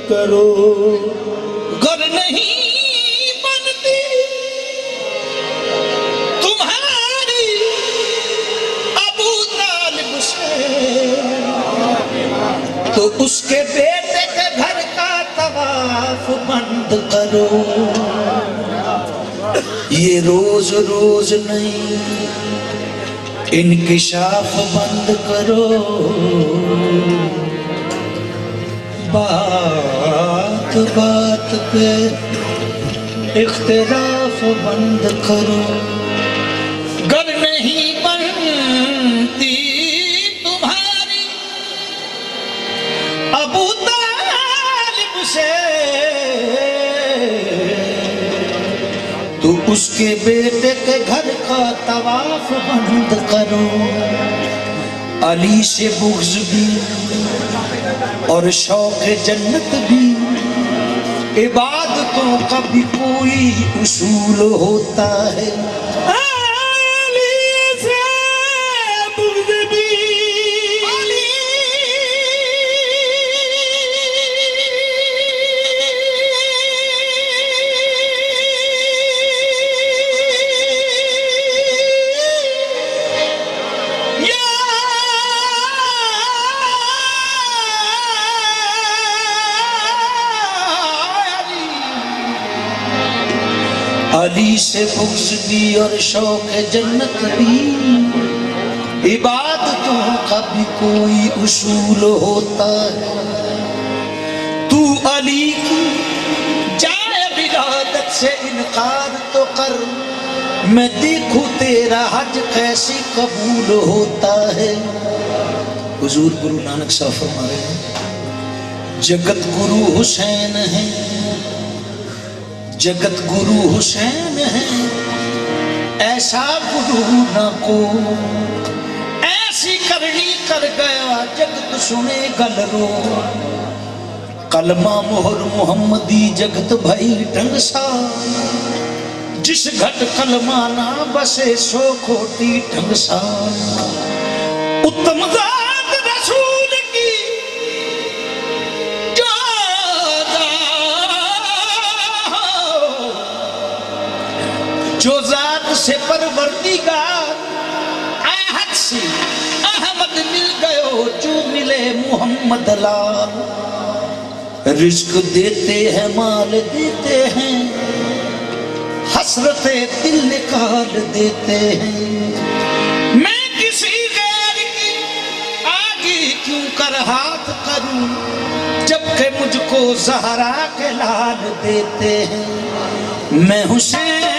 करो। गर नहीं बनती तुम्हारी अबू तालिब से तो उसके बेटे के घर का तवाफ बंद करो। ये रोज रोज नहीं इनकिशाफ बंद करो। बात बात पे इख्तिलाफ बंद करो। गर नहीं बनती तुम्हारी अबू तालिब से तो उसके बेटे के घर का तवाफ बंद करो। अली से बुग़्ज़ भी और शौक़ जन्नत भी इबादतों का भी कोई उसूल होता है। अली से बुग़्ज़ भी अली से बुग़्ज़ भी और शौक़ जन्नत भी इबादतों का भी कोई उसूल होता है। तू अली की जाए विरादत से इनकार तो कर, मैं देखूं तेरा हज कैसी कबूल होता है। हुजूर गुरु नानक साहब फरमा रहे हैं, जगत गुरु हुसैन है, जगत गुरु हुसैन है, ऐसा गुरु न को। ऐसी करनी कर गया जगत सुने गल रो। कलमा मोहर मोहम्मदी जगत भई ढंगसा, जिस घट कलमा ना बसे सो खोटी ढंगसा। उत्तम जात रसूल की जो जात से परवरदिगार आहद से अहमद मिल गयो, जो मिले मोहम्मद लाल। रिज़्क़ देते हैं माल देते हैं, हसरते दिल निकाल देते हैं। मैं किसी गैर की आगे क्यों कर हाथ करूं, जबकि मुझको ज़हरा के लाल देते हैं। मैं हुसैन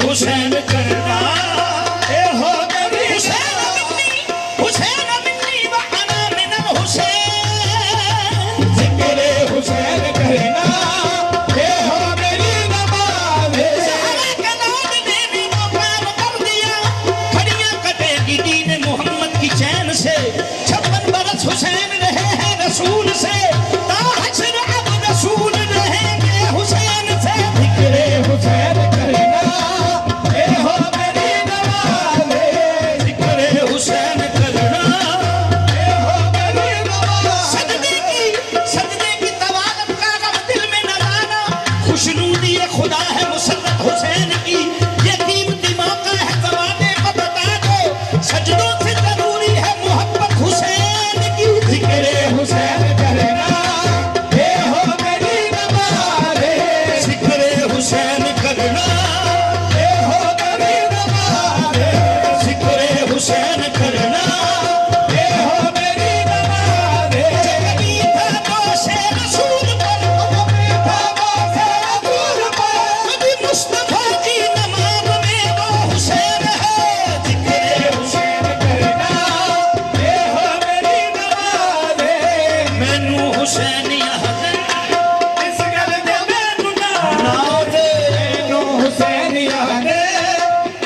हुसैन करना ए हो मेरी हुसैन मिन्नी व अना मिनल हुसैन जिक्र हुसैन करना ये हो मेरी नमाज़ ज़हरा के नाम ने भी मुकाम कर दिया खड़ियां कटेगी दीन मोहम्मद की चैन से 56 बरस हुसैन रहे हैं रसूल से ता हश्र अब रसूल रहेंगे हुसैन से जिक्र हुसैन करना ये हो मेरी नमाज़ जिक्र हुसैन करना ये हो मेरी नमाज़ सजदे की तवालत का गम दिल में न लाना खुशनूदी ये खुदा है मुसर्रत हुसैन की ये कीमती मौका है ज़माने को बता दो सजदों से जरूरी है मोहब्बत हुसैन की जिक्र हुसैन करना ये हो मेरी नमाज़ जिक्र हुसैन करना ये हो मेरी नमाज़ जिक्र हुसैन करना ये हो मेरी नमाज़ कभी था दोषे रसूल पर कभी मुस्तफा की नमाज में वो हुसैन है जिक्र हुसैन करना ये हो मेरी नमाज़ मैनू हुसैन याद इस गल दे मैनू ना नाज़ दे मैनू हुसैन याद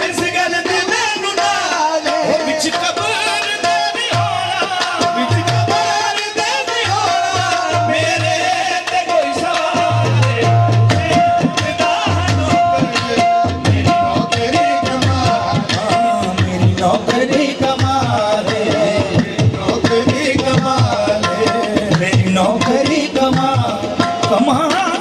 इस गल दे मैनू नाज़ बिच कबर दे भी होना विच कबर दे नहीं होना मेरे ते कोई सवाल खुदा मेरी नौकरी कमाल नौकरी कमाल मेरी नौकरी कमाल